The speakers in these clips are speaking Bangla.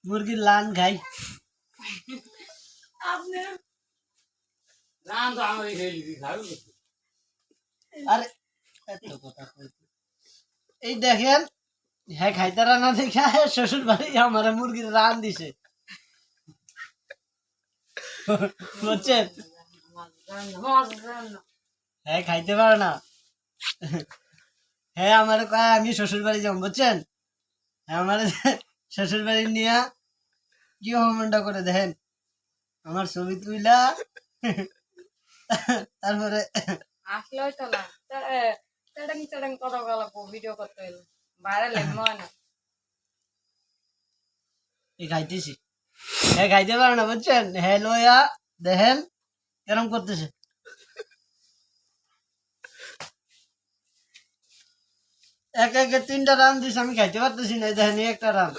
মুরগির লান খাই আরে এত কথা কইতে এই দেখেন হ্যাঁ খাইতে রান্না দেখে শ্বশুর বাড়ি আমার মুরগির রান দিছে বুঝছেন হ্যাঁ খাইতে পারে না হ্যাঁ আমার কয় আমি শ্বশুর বাড়ি যাবো বুঝছেন হ্যাঁ আমার শ্বশুর বাড়ি নিয়ে কি হোমটা করে দেখেন আমার ছবি তুইলা তারপরে আসলে হয়তো না চড়ং চড়ং কত গল্প ভিডিও করতে হইলো ভাইরাল মনে না এই খাইতেছি হ্যাঁ খাইতে পারে না বুঝছেন হ্যাঁ লইয়া দেখেন এরম করতেছে এক একে 3টা রান দিছে আমি খাইতে পারতেছি না দেখেন এই একটা রান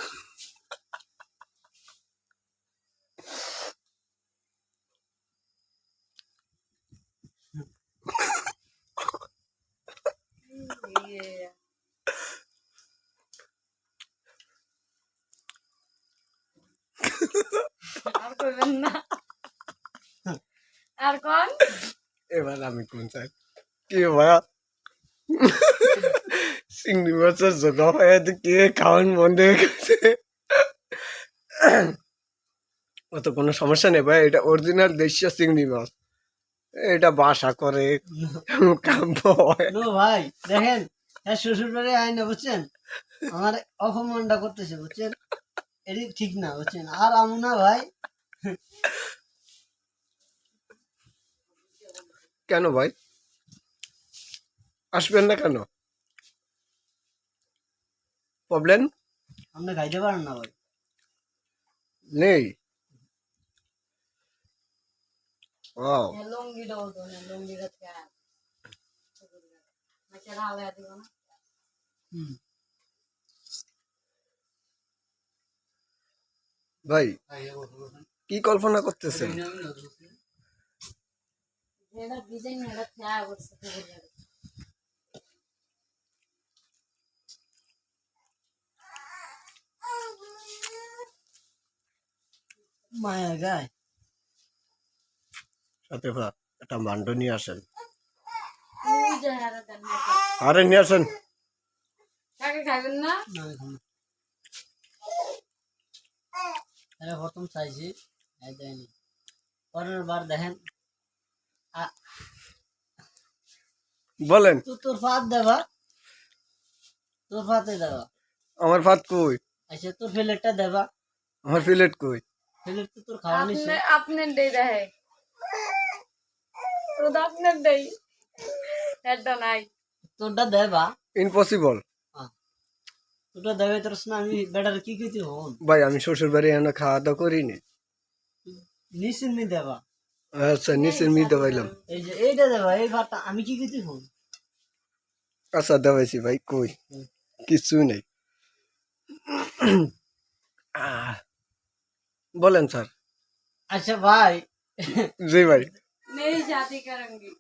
আর কইবেন না আর কোন এবার আমি কোন চাই কি ভাইয়া চিংড়ি মাছের জোগা ভাইয়া কি খাওয়ান বন্ধ হয়ে গেছে অত কোনো সমস্যা নেই ভাই এটা অরিজিনাল দেশীয় চিংড়ি মাছ এটা বাসা করে কাম্য হয় নো ভাই দেখেন হ্যাঁ শ্বশুর বাড়ি আয় না বুঝছেন আমার অপমানটা করতেছে বুঝছেন এটি ঠিক না বুঝছেন আর আমু না ভাই কেন ভাই আসবেন না কেন প্রবলেম আপনি খাইতে পারেন না ভাই নেই ও লুঙ্গি দাও তো না লুঙ্গি রাতে মাছের হালে দিব না ভাই কি কল্পনা করতেছেন যেটা ডিজাইন এটা ছায়া করছে মায়া গায় সাথে একটা মান্ড নিয়ে আসেন ওই যে হারা দেন আরে নিয়ে আসেন কাকে খাবেন না না এখন আরে প্রথম চাইছি এই দেয়নি পরের বার দেখেন বলেন তোর ফাত দেবা তোর ফাতে দেবা আমার ভাত কই আচ্ছা তোর প্লেটটা দেবা আমার প্লেট কই প্লেট তো তোর খাওয়া নিছে আপনার দেই দেখে তো আপনার দেই এটা নাই তোরটা দেবা ইম্পসিবল তোরটা দেবে তোর না আমি বেটার কি কইতে হন ভাই আমি শ্বশুর বাড়ি এনে খাওয়া দাওয়া করিনি নিশ্চিত নি দেবা আচ্ছা নিচে মিতে পাইলাম এই যে এইটা দেবা এই ভাতটা আমি কি কইতে হন আচ্ছা দেবাইছি ভাই কই কিছু নেই বলেন স্যার আচ্ছা ভাই জি ভাই मेरी शादी करूंगी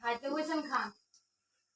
खाते हुए खान